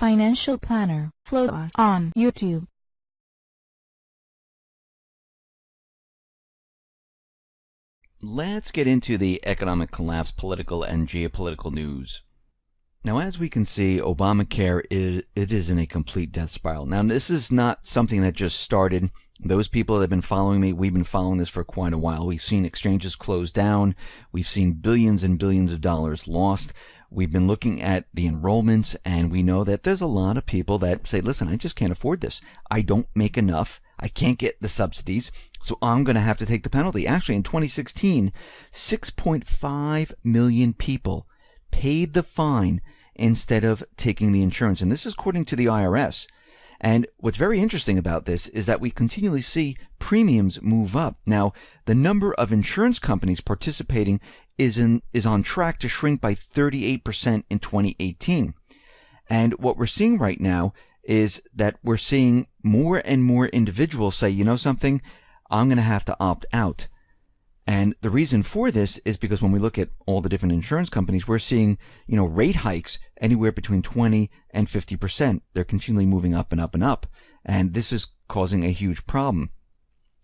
Financial Planner. Follow us on YouTube. Let's get into the economic collapse, political and geopolitical news. Now, as we can see, Obamacare is in a complete death spiral. Now, this is not something that just started. Those people that have been following me, we've been following this for quite a while. We've seen exchanges close down. We've seen billions and billions of dollars lost. We've been looking at the enrollments, and we know that there's a lot of people that say, listen, I just can't afford this. I don't make enough. I can't get the subsidies, so I'm going to have to take the penalty. Actually, in 2016, 6.5 million people paid the fine instead of taking the insurance. And this is according to the IRS. And what's very interesting about this is that we continually see premiums move up. Now, the number of insurance companies participating is on track to shrink by 38% in 2018. And what we're seeing right now is that we're seeing more and more individuals say, you know something, I'm going to have to opt out. And the reason for this is because when we look at all the different insurance companies, we're seeing, rate hikes anywhere between 20 and 50%. They're continually moving up and up and up. And this is causing a huge problem.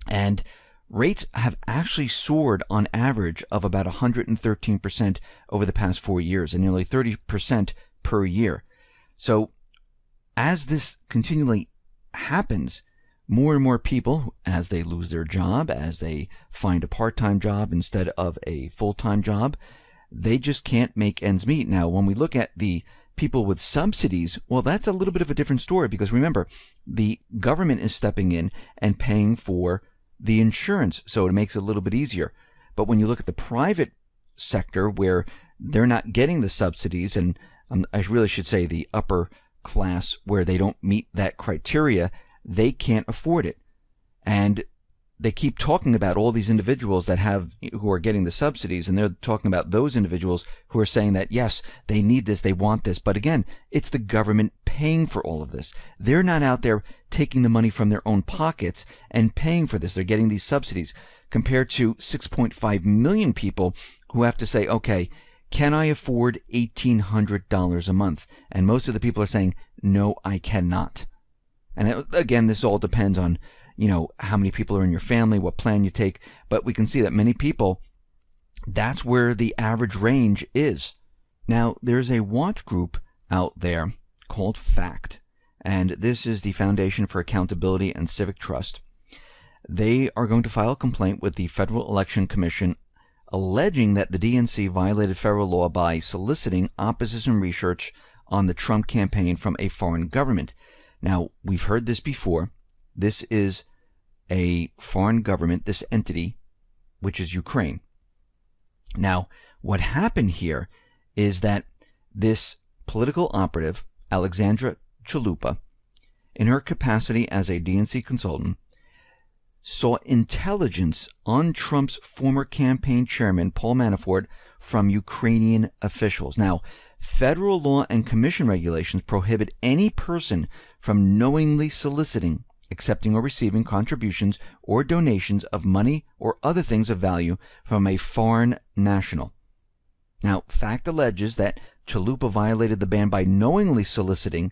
And rates have actually soared on average of about 113% over the past 4 years, and nearly 30% per year. So as this continually happens, more and more people, as they lose their job, as they find a part-time job instead of a full-time job, they just can't make ends meet. Now, when we look at the people with subsidies, well, that's a little bit of a different story, because remember, the government is stepping in and paying for the insurance, so it makes it a little bit easier. But when you look at the private sector, where they're not getting the subsidies, and I really should say the upper class, where they don't meet that criteria, they can't afford it. And they keep talking about all these individuals who are getting the subsidies, and they're talking about those individuals who are saying that, yes, they need this, they want this. But again, it's the government paying for all of this. They're not out there taking the money from their own pockets and paying for this. They're getting these subsidies, compared to 6.5 million people who have to say, okay, can I afford $1,800 a month? And most of the people are saying, no, I cannot. And again, this all depends on, how many people are in your family, what plan you take. But we can see that many people, that's where the average range is. Now, there's a watch group out there called FACT, and this is the Foundation for Accountability and Civic Trust. They are going to file a complaint with the Federal Election Commission alleging that the DNC violated federal law by soliciting opposition research on the Trump campaign from a foreign government. Now, we've heard this before. This is a foreign government, this entity, which is Ukraine. Now, what happened here is that this political operative, Alexandra Chalupa, in her capacity as a DNC consultant, saw intelligence on Trump's former campaign chairman, Paul Manafort, from Ukrainian officials. Now, federal law and commission regulations prohibit any person from knowingly soliciting, accepting, or receiving contributions or donations of money or other things of value from a foreign national. Now, FACT alleges that Chalupa violated the ban by knowingly soliciting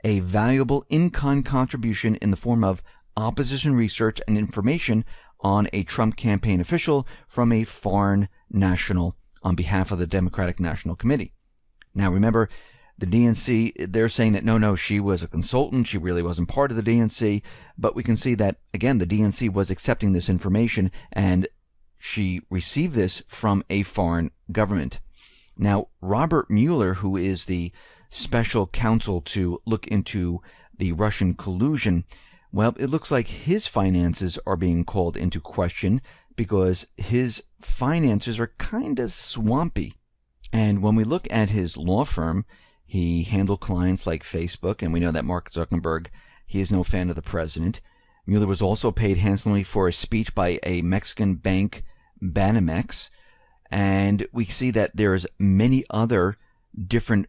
a valuable in-kind contribution in the form of opposition research and information on a Trump campaign official from a foreign national on behalf of the Democratic National Committee. Now, remember, the DNC, they're saying that no, she was a consultant, she really wasn't part of the DNC, but we can see that, again, the DNC was accepting this information, and she received this from a foreign government. Now, Robert Mueller, who is the special counsel to look into the Russian collusion, well, it looks like his finances are being called into question because his finances are kind of swampy. And when we look at his law firm, he handled clients like Facebook, and we know that Mark Zuckerberg, he is no fan of the president. Mueller was also paid handsomely for a speech by a Mexican bank, Banamex, and we see that there's many other different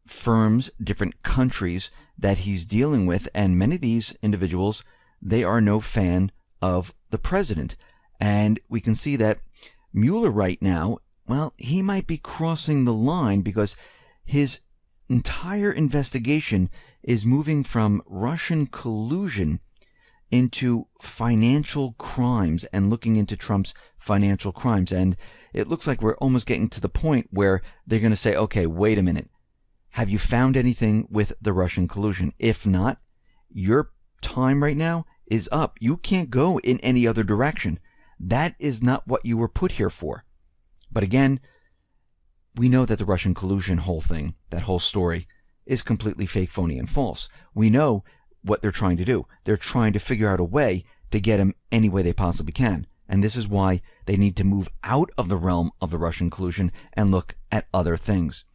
firms, different countries that he's dealing with, and many of these individuals, they are no fan of the president. And we can see that Mueller right now, well, he might be crossing the line because his entire investigation is moving from Russian collusion into financial crimes and looking into Trump's financial crimes. And it looks like we're almost getting to the point where they're going to say, okay, wait a minute. Have you found anything with the Russian collusion? If not, your time right now is up. You can't go in any other direction. That is not what you were put here for. But again, we know that the Russian collusion whole thing, that whole story, is completely fake, phony, and false. We know what they're trying to do. They're trying to figure out a way to get him any way they possibly can. And this is why they need to move out of the realm of the Russian collusion and look at other things.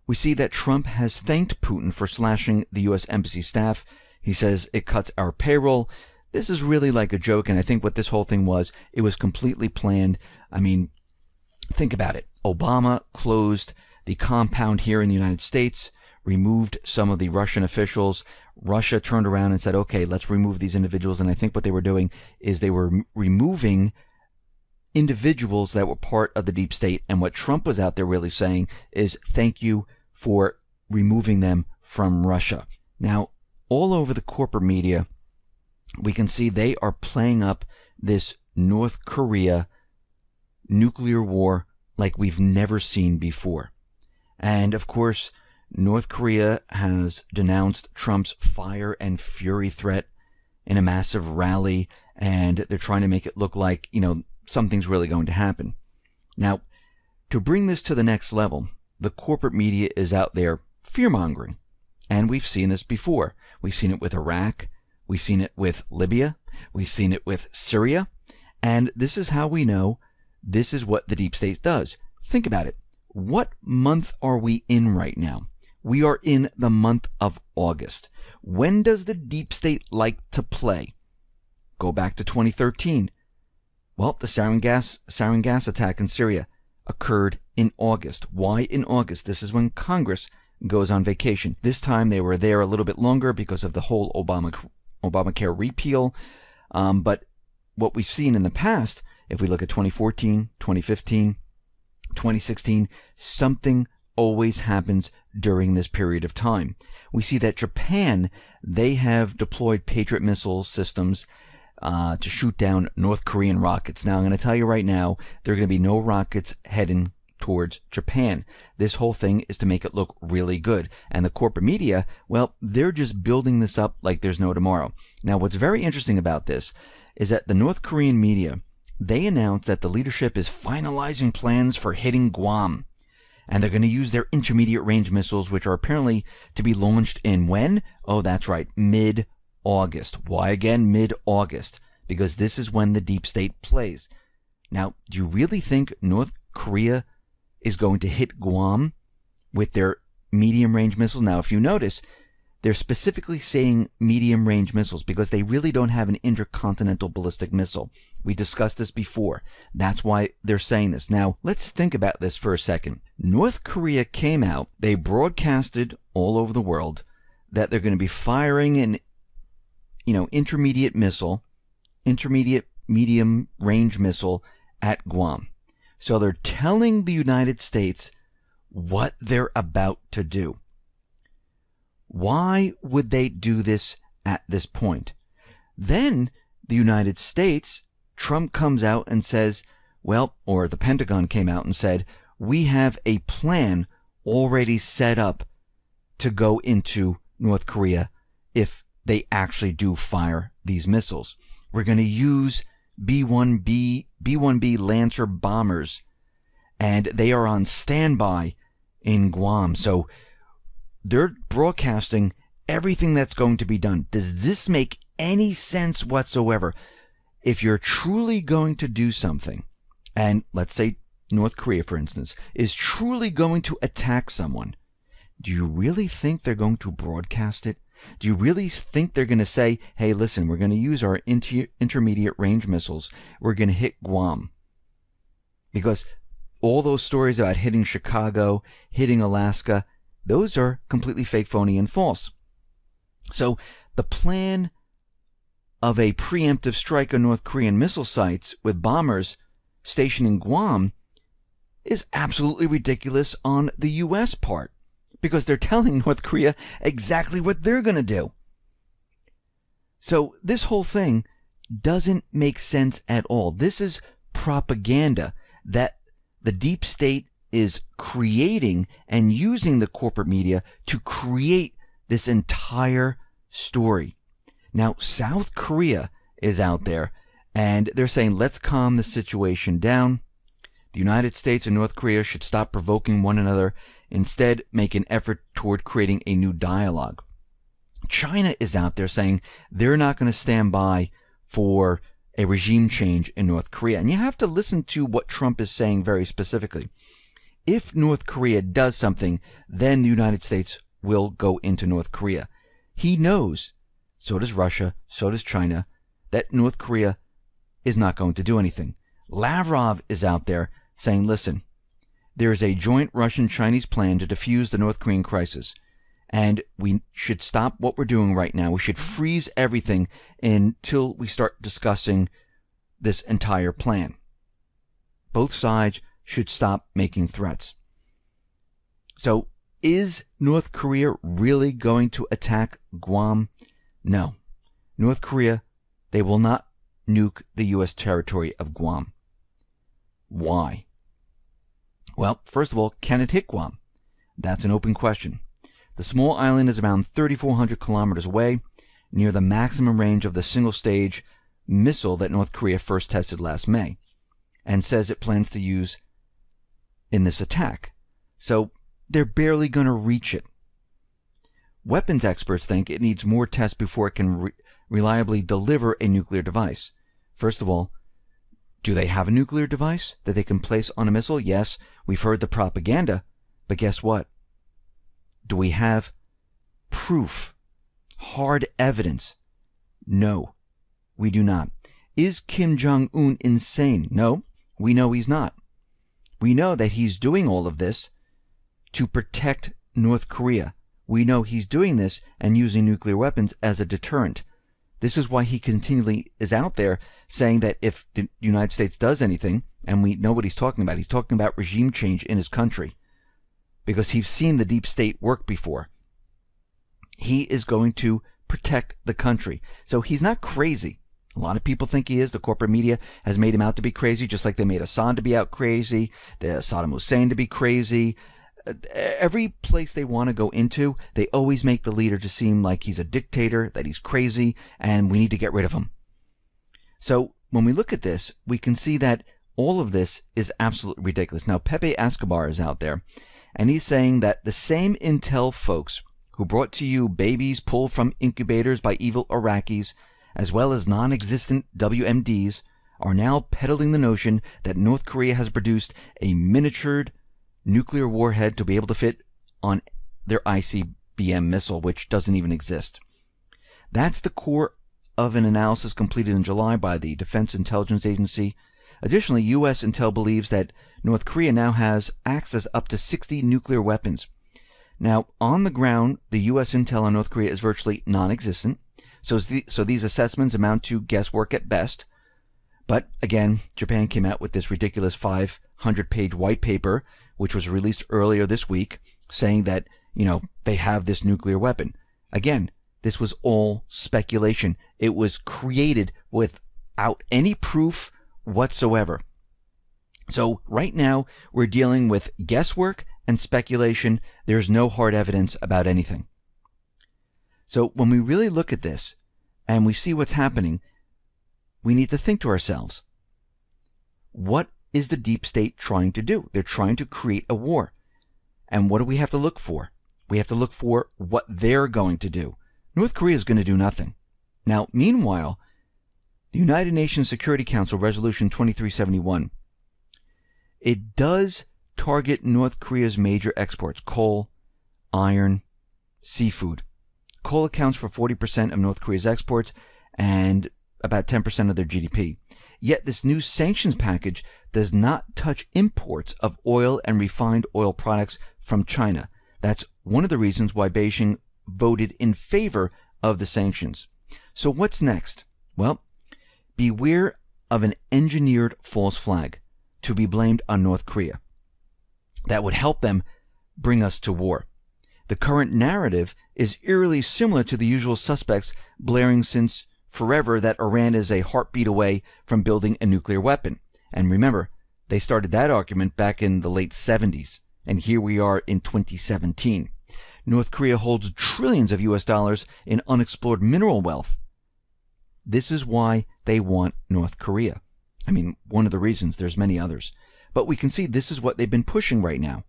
We see that Trump has thanked Putin for slashing the U.S. Embassy staff. He says it cuts our payroll. This is really like a joke, and I think what this whole thing was, it was completely planned. I mean, think about it. Obama closed the compound here in the United States, removed some of the Russian officials. Russia turned around and said, okay, let's remove these individuals. And I think what they were doing is they were removing individuals that were part of the deep state. And what Trump was out there really saying is thank you for removing them from Russia. Now, all over the corporate media, we can see they are playing up this North Korea nuclear war like we've never seen before. And of course, North Korea has denounced Trump's fire and fury threat in a massive rally, and they're trying to make it look like, something's really going to happen. Now, to bring this to the next level, the corporate media is out there fear-mongering. And we've seen this before. We've seen it with Iraq. We've seen it with Libya. We've seen it with Syria. And this is how we know this is what the deep state does. Think about it. What month are we in right now? We are in the month of August. When does the deep state like to play? Go back to 2013. Well, the sarin gas attack in Syria occurred in August. Why in August? This is when Congress goes on vacation. This time they were there a little bit longer because of the whole Obamacare repeal. But what we've seen in the past, if we look at 2014, 2015, 2016, something always happens during this period of time. We see that Japan, they have deployed Patriot missile systems to shoot down North Korean rockets. Now, I'm going to tell you right now, there are going to be no rockets heading towards Japan. This whole thing is to make it look really good. And the corporate media, well, they're just building this up like there's no tomorrow. Now, what's very interesting about this is that the North Korean media, they announced that the leadership is finalizing plans for hitting Guam. And they're going to use their intermediate range missiles, which are apparently to be launched in when? Oh, that's right, mid-August. Why again mid-August? Because this is when the deep state plays. Now, do you really think North Korea is going to hit Guam with their medium-range missiles? Now, if you notice, they're specifically saying medium-range missiles because they really don't have an intercontinental ballistic missile. We discussed this before. That's why they're saying this. Now, let's think about this for a second. North Korea came out, they broadcasted all over the world that they're going to be firing an intermediate medium-range missile at Guam. So they're telling the United States what they're about to do. Why would they do this at this point? Then the United States, Trump comes out and says, or the Pentagon came out and said, we have a plan already set up to go into North Korea if they actually do fire these missiles. We're going to use B-1B Lancer bombers, and they are on standby in Guam. So they're broadcasting everything that's going to be done. Does this make any sense whatsoever? If you're truly going to do something, and let's say North Korea, for instance, is truly going to attack someone, do you really think they're going to broadcast it? Do you really think they're going to say, hey, listen, we're going to use our intermediate range missiles. We're going to hit Guam? Because all those stories about hitting Chicago, hitting Alaska, those are completely fake, phony, and false. So the plan of a preemptive strike on North Korean missile sites with bombers stationed in Guam is absolutely ridiculous on the U.S. part. because they're telling North Korea exactly what they're going to do. So this whole thing doesn't make sense at all. This is propaganda that the deep state is creating and using the corporate media to create this entire story. Now, South Korea is out there and they're saying, let's calm the situation down. The United States and North Korea should stop provoking one another, instead make an effort toward creating a new dialogue. China is out there saying they're not going to stand by for a regime change in North Korea. And you have to listen to what Trump is saying very specifically. If North Korea does something, then the United States will go into North Korea. He knows, so does Russia, so does China, that North Korea is not going to do anything. Lavrov is out there saying, listen, there is a joint Russian-Chinese plan to defuse the North Korean crisis. And we should stop what we're doing right now. We should freeze everything until we start discussing this entire plan. Both sides should stop making threats. So, is North Korea really going to attack Guam? No. North Korea, they will not nuke the U.S. territory of Guam. Why? Well, first of all, can it hit Guam? That's an open question. The small island is around 3,400 kilometers away, near the maximum range of the single-stage missile that North Korea first tested last May, and says it plans to use in this attack. So they're barely going to reach it. Weapons experts think it needs more tests before it can reliably deliver a nuclear device. First of all, do they have a nuclear device that they can place on a missile? Yes, we've heard the propaganda, but guess what? Do we have proof, hard evidence? No, we do not. Is Kim Jong-un insane? No, we know he's not. We know that he's doing all of this to protect North Korea. We know he's doing this and using nuclear weapons as a deterrent. This is why he continually is out there saying that if the United States does anything, and we know what he's talking about regime change in his country, because he's seen the deep state work before. He is going to protect the country. So he's not crazy. A lot of people think he is. The corporate media has made him out to be crazy, just like they made Assad to be out crazy, the Saddam Hussein to be crazy. Every place they want to go into, they always make the leader to seem like he's a dictator, that he's crazy, and we need to get rid of him. So when we look at this, we can see that all of this is absolutely ridiculous. Now, Pepe Escobar is out there, and he's saying that the same intel folks who brought to you babies pulled from incubators by evil Iraqis, as well as non-existent WMDs, are now peddling the notion that North Korea has produced a miniatured nuclear warhead to be able to fit on their ICBM missile, which doesn't even exist. That's the core of an analysis completed in July by the Defense Intelligence Agency. Additionally, U.S. intel believes that North Korea now has access up to 60 nuclear weapons. Now, on the ground, the U.S. intel on North Korea is virtually non-existent, so these assessments amount to guesswork at best. But again, Japan came out with this ridiculous 500-page white paper, which was released earlier this week, saying that, they have this nuclear weapon. Again, this was all speculation. It was created without any proof whatsoever. So right now, we're dealing with guesswork and speculation. There's no hard evidence about anything. So when we really look at this and we see what's happening, we need to think to ourselves, what is the deep state trying to do? They're trying to create a war. And what do we have to look for? We have to look for what they're going to do. North Korea is going to do nothing. Now, meanwhile, the United Nations Security Council Resolution 2371, it does target North Korea's major exports: coal, iron, seafood. Coal accounts for 40% of North Korea's exports and about 10% of their GDP. Yet this new sanctions package does not touch imports of oil and refined oil products from China. That's one of the reasons why Beijing voted in favor of the sanctions. So what's next? Well, beware of an engineered false flag to be blamed on North Korea. That would help them bring us to war. The current narrative is eerily similar to the usual suspects blaring since forever that Iran is a heartbeat away from building a nuclear weapon. And remember, they started that argument back in the late 70s, and here we are in 2017. North Korea holds trillions of US dollars in unexplored mineral wealth. This is why they want North Korea. I mean, one of the reasons, there's many others. But we can see this is what they've been pushing right now.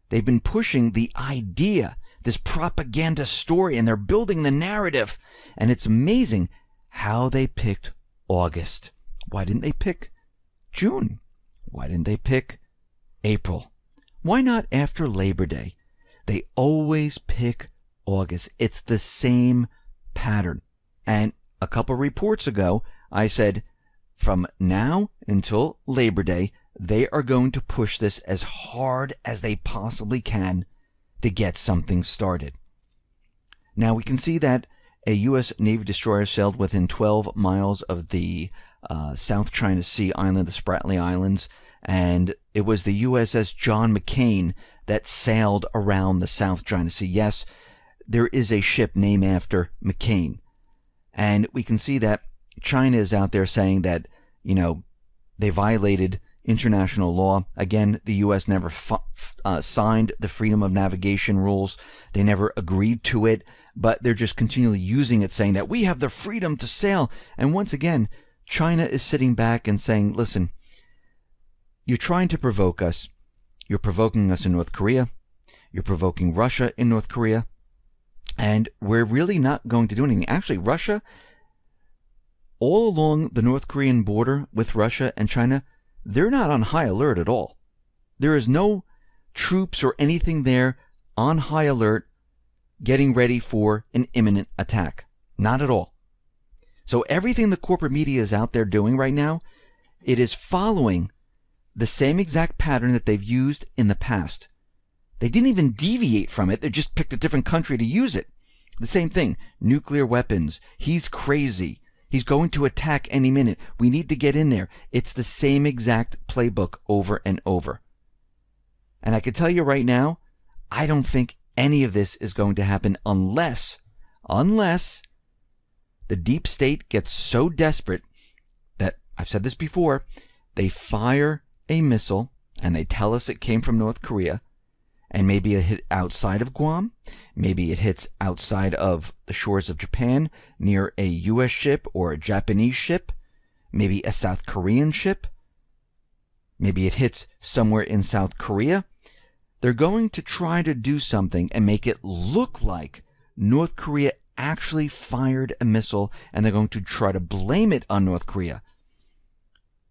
They've been pushing the idea, this propaganda story, and they're building the narrative. And it's amazing how they picked August. Why didn't they pick June? Why didn't they pick April? Why not after Labor Day? They always pick August. It's the same pattern. And a couple reports ago, I said, from now until Labor Day, they are going to push this as hard as they possibly can to get something started. Now we can see that a U.S. Navy destroyer sailed within 12 miles of the South China Sea island, the Spratly Islands, and it was the USS John McCain that sailed around the South China Sea. Yes, there is a ship named after McCain. And we can see that China is out there saying that, they violated international law. Again, the U.S. never signed the freedom of navigation rules. They never agreed to it, but they're just continually using it, saying that we have the freedom to sail. And once again, China is sitting back and saying, listen, you're trying to provoke us. You're provoking us in North Korea. You're provoking Russia in North Korea. And we're really not going to do anything. Actually, Russia, all along the North Korean border with Russia and China, they're not on high alert at all. There is no troops or anything there on high alert getting ready for an imminent attack. Not at all. So everything the corporate media is out there doing right now, it is following the same exact pattern that they've used in the past. They didn't even deviate from it. They just picked a different country to use it. The same thing. Nuclear weapons. He's crazy. He's going to attack any minute. We need to get in there. It's the same exact playbook over and over. And I can tell you right now, I don't think any of this is going to happen unless the deep state gets so desperate that, I've said this before, they fire a missile and they tell us it came from North Korea, and maybe it hit outside of Guam, maybe it hits outside of the shores of Japan near a U.S. ship or a Japanese ship, maybe a South Korean ship, maybe it hits somewhere in South Korea. They're going to try to do something and make it look like North Korea actually fired a missile, and they're going to try to blame it on North Korea.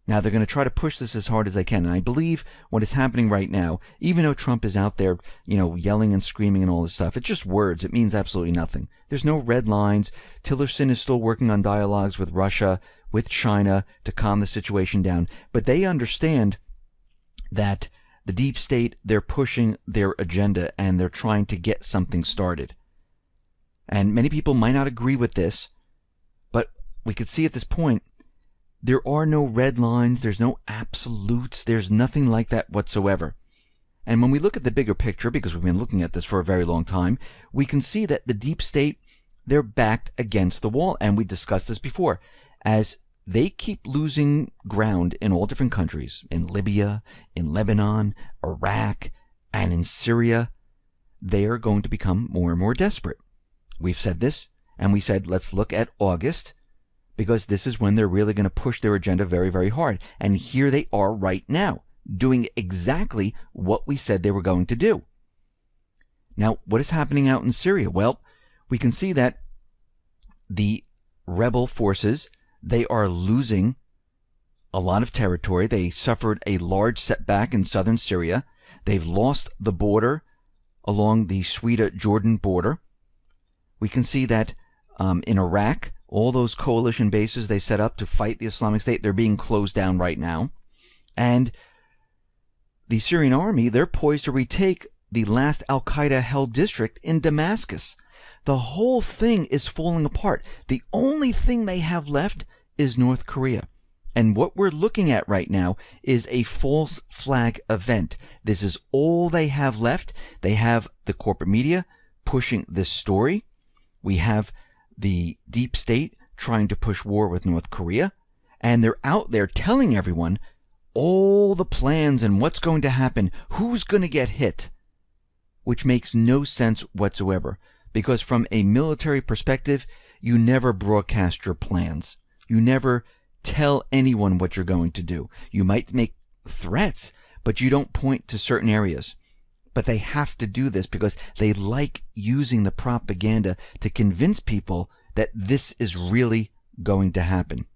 Now, they're going to try to push this as hard as they can. And I believe what is happening right now, even though Trump is out there, yelling and screaming and all this stuff, it's just words. It means absolutely nothing. There's no red lines. Tillerson is still working on dialogues with Russia, with China, to calm the situation down. But they understand that the deep state, they're pushing their agenda and they're trying to get something started. And many people might not agree with this, but we could see at this point, there are no red lines, there's no absolutes, there's nothing like that whatsoever. And when we look at the bigger picture, because we've been looking at this for a very long time, we can see that the deep state, they're backed against the wall. And we discussed this before. As they keep losing ground in all different countries, in Libya, in Lebanon, Iraq, and in Syria, they are going to become more and more desperate. We've said this, and we said, let's look at August, because this is when they're really going to push their agenda very, very hard. And here they are right now, doing exactly what we said they were going to do. Now, what is happening out in Syria? Well, we can see that the rebel forces, they are losing a lot of territory. They suffered a large setback in southern Syria. They've lost the border along the Sweden-Jordan border. We can see that in Iraq, all those coalition bases they set up to fight the Islamic State, they're being closed down right now. And the Syrian army, they're poised to retake the last al-Qaeda-held district in Damascus. The whole thing is falling apart. The only thing they have left is North Korea. And what we're looking at right now is a false flag event. This is all they have left. They have the corporate media pushing this story. We have the deep state trying to push war with North Korea, and they're out there telling everyone all the plans and what's going to happen, who's going to get hit, which makes no sense whatsoever. Because from a military perspective, you never broadcast your plans. You never tell anyone what you're going to do. You might make threats, but you don't point to certain areas. But they have to do this because they like using the propaganda to convince people that this is really going to happen.